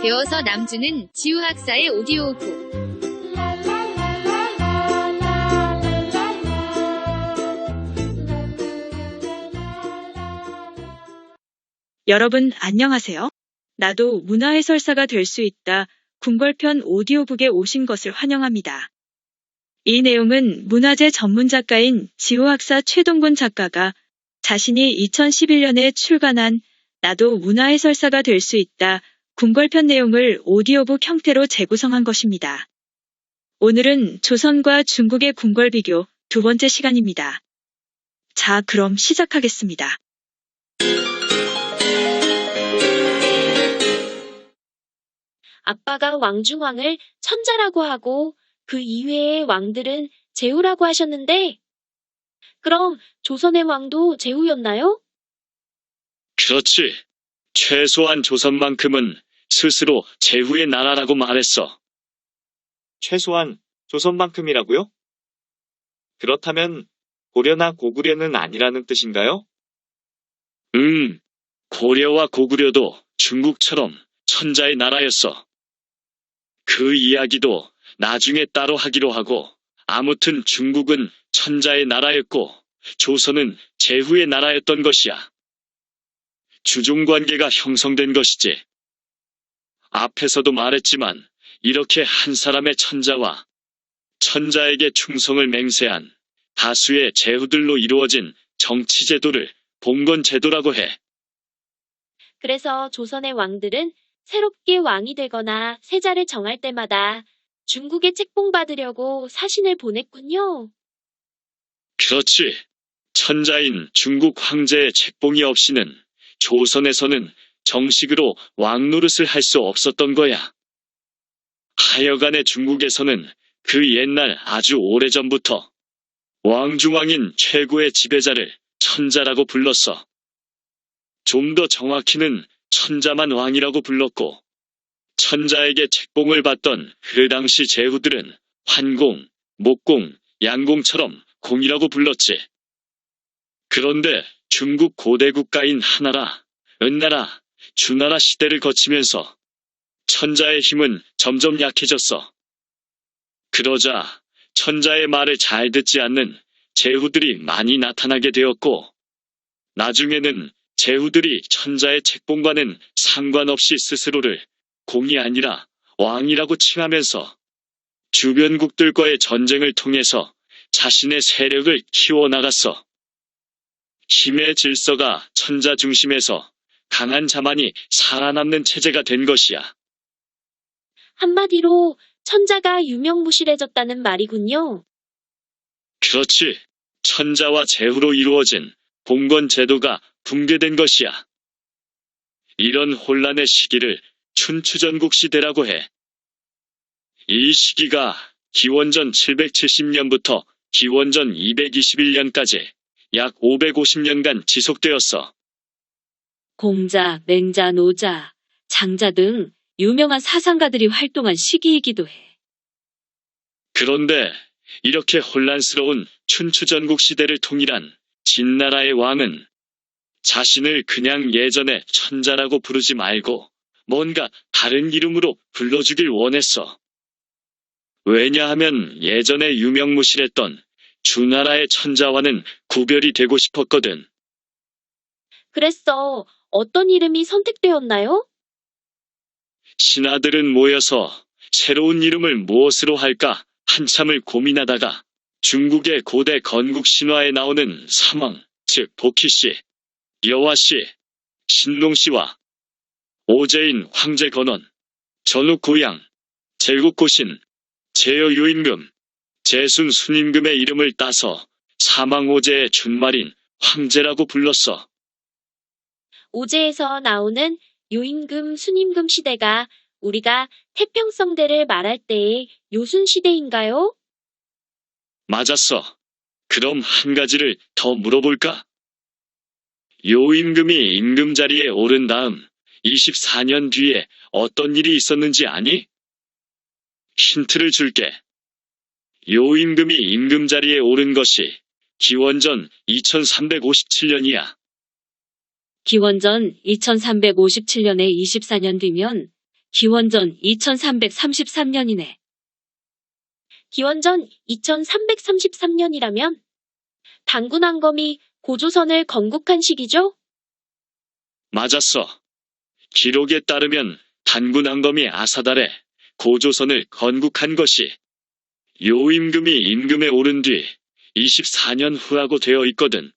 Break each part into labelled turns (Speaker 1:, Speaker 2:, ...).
Speaker 1: 배워서 남주는 지우학사의 오디오북.
Speaker 2: 여러분 안녕하세요. 나도 문화해설사가 될 수 있다. 궁궐편 오디오북에 오신 것을 환영합니다. 이 내용은 문화재 전문 작가인 지우학사 최동군 작가가 자신이 2011년에 출간한 나도 문화해설사가 될 수 있다. 궁궐편 내용을 오디오북 형태로 재구성한 것입니다. 오늘은 조선과 중국의 궁궐 비교 두 번째 시간입니다. 자, 그럼 시작하겠습니다.
Speaker 3: 아빠가 왕중왕을 천자라고 하고 그 이외의 왕들은 제후라고 하셨는데, 그럼 조선의 왕도 제후였나요?
Speaker 4: 그렇지. 최소한 조선만큼은 스스로 제후의 나라라고 말했어.
Speaker 5: 최소한 조선만큼이라고요? 그렇다면 고려나 고구려는 아니라는 뜻인가요?
Speaker 4: 고려와 고구려도 중국처럼 천자의 나라였어. 그 이야기도 나중에 따로 하기로 하고, 아무튼 중국은 천자의 나라였고 조선은 제후의 나라였던 것이야. 주종관계가 형성된 것이지. 앞에서도 말했지만 이렇게 한 사람의 천자와 천자에게 충성을 맹세한 다수의 제후들로 이루어진 정치제도를 봉건제도라고 해.
Speaker 3: 그래서 조선의 왕들은 새롭게 왕이 되거나 세자를 정할 때마다 중국에 책봉받으려고 사신을 보냈군요.
Speaker 4: 그렇지. 천자인 중국 황제의 책봉이 없이는 조선에서는 정식으로 왕 노릇을 할 수 없었던 거야. 하여간에 중국에서는 그 옛날 아주 오래전부터 왕중왕인 최고의 지배자를 천자라고 불렀어. 좀 더 정확히는 천자만 왕이라고 불렀고, 천자에게 책봉을 받던 그 당시 제후들은 환공, 목공, 양공처럼 공이라고 불렀지. 그런데 중국 고대 국가인 하나라, 은나라, 주나라 시대를 거치면서 천자의 힘은 점점 약해졌어. 그러자 천자의 말을 잘 듣지 않는 제후들이 많이 나타나게 되었고, 나중에는 제후들이 천자의 책봉과는 상관없이 스스로를 공이 아니라 왕이라고 칭하면서 주변국들과의 전쟁을 통해서 자신의 세력을 키워나갔어. 힘의 질서가 천자 중심에서 강한 자만이 살아남는 체제가 된 것이야.
Speaker 3: 한마디로 천자가 유명무실해졌다는 말이군요.
Speaker 4: 그렇지. 천자와 제후로 이루어진 봉건제도가 붕괴된 것이야. 이런 혼란의 시기를 춘추전국 시대라고 해. 이 시기가 기원전 770년부터 기원전 221년까지 약 550년간 지속되었어.
Speaker 3: 공자, 맹자, 노자, 장자 등 유명한 사상가들이 활동한 시기이기도 해.
Speaker 4: 그런데 이렇게 혼란스러운 춘추전국 시대를 통일한 진나라의 왕은 자신을 그냥 예전의 천자라고 부르지 말고 뭔가 다른 이름으로 불러주길 원했어. 왜냐하면 예전에 유명무실했던 주나라의 천자와는 구별이 되고 싶었거든.
Speaker 3: 그랬어. 어떤 이름이 선택되었나요?
Speaker 4: 신하들은 모여서 새로운 이름을 무엇으로 할까 한참을 고민하다가 중국의 고대 건국 신화에 나오는 삼왕, 즉 도키씨, 여화씨, 신동씨와 오제인 황제 건원, 전욱고양, 제국고신, 제여유임금, 제순 순임금의 이름을 따서 사망오제의 준말인 황제라고 불렀어.
Speaker 3: 오제에서 나오는 요임금, 순임금 시대가 우리가 태평성대를 말할 때의 요순시대인가요?
Speaker 4: 맞았어. 그럼 한 가지를 더 물어볼까? 요임금이 임금 자리에 오른 다음 24년 뒤에 어떤 일이 있었는지 아니? 힌트를 줄게. 요임금이 임금 자리에 오른 것이 기원전 2357년이야.
Speaker 3: 기원전 2357년에 24년 뒤면 기원전 2333년이네. 기원전 2333년이라면 단군왕검이 고조선을 건국한 시기죠?
Speaker 4: 맞았어. 기록에 따르면 단군왕검이 아사달에 고조선을 건국한 것이 요임금이 임금에 오른 뒤 24년 후라고 되어 있거든.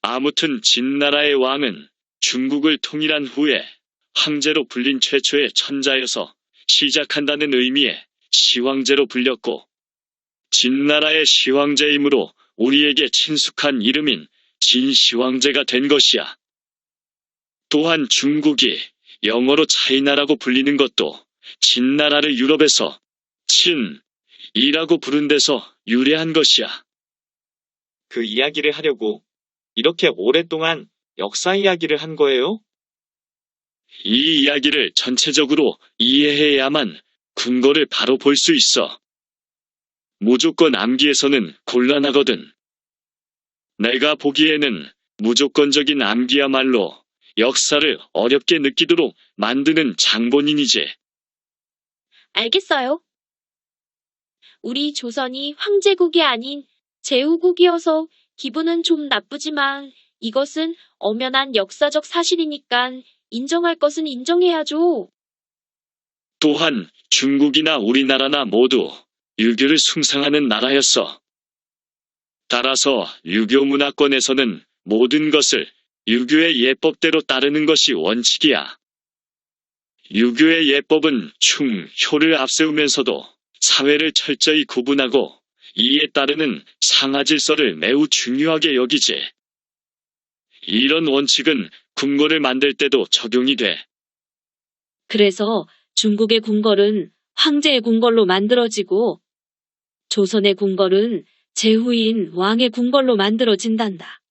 Speaker 4: 아무튼 진나라의 왕은 중국을 통일한 후에 황제로 불린 최초의 천자여서 시작한다는 의미의 시황제로 불렸고, 진나라의 시황제이므로 우리에게 친숙한 이름인 진시황제가 된 것이야. 또한 중국이 영어로 차이나라고 불리는 것도 진나라를 유럽에서 친이라고 부른 데서 유래한 것이야.
Speaker 5: 그 이야기를 하려고 이렇게 오랫동안 역사 이야기를 한 거예요?
Speaker 4: 이 이야기를 전체적으로 이해해야만 근거를 바로 볼 수 있어. 무조건 암기에서는 곤란하거든. 내가 보기에는 무조건적인 암기야말로 역사를 어렵게 느끼도록 만드는 장본인이지.
Speaker 3: 알겠어요. 우리 조선이 황제국이 아닌 제후국이어서 기분은 좀 나쁘지만 이것은 엄연한 역사적 사실이니까 인정할 것은 인정해야죠.
Speaker 4: 또한 중국이나 우리나라나 모두 유교를 숭상하는 나라였어. 따라서 유교 문화권에서는 모든 것을 유교의 예법대로 따르는 것이 원칙이야. 유교의 예법은 충, 효를 앞세우면서도 사회를 철저히 구분하고 이에 따르는 상하 질서를 매우 중요하게 여기지. 이런 원칙은 궁궐을 만들 때도 적용이 돼.
Speaker 3: 그래서 중국의 궁궐은 황제의 궁궐로 만들어지고 조선의 궁궐은 제후인 왕의 궁궐로 만들어진단다.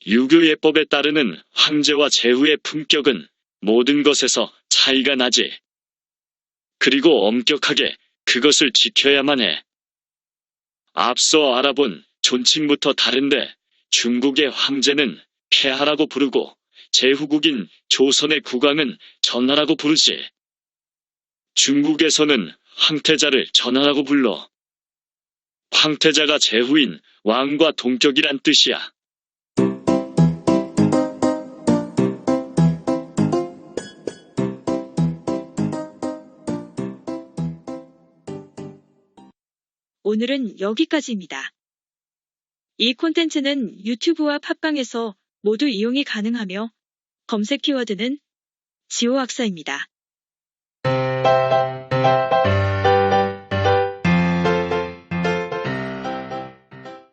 Speaker 4: 유교 예법에 따르는 황제와 제후의 품격은 모든 것에서 차이가 나지. 그리고 엄격하게 그것을 지켜야만 해. 앞서 알아본 존칭부터 다른데 중국의 황제는 폐하라고 부르고 제후국인 조선의 국왕은 전하라고 부르지. 중국에서는 황태자를 전하라고 불러. 황태자가 제후인 왕과 동격이란 뜻이야.
Speaker 2: 오늘은 여기까지입니다. 이 콘텐츠는 유튜브와 팟빵에서 모두 이용이 가능하며 검색 키워드는 지호학사입니다.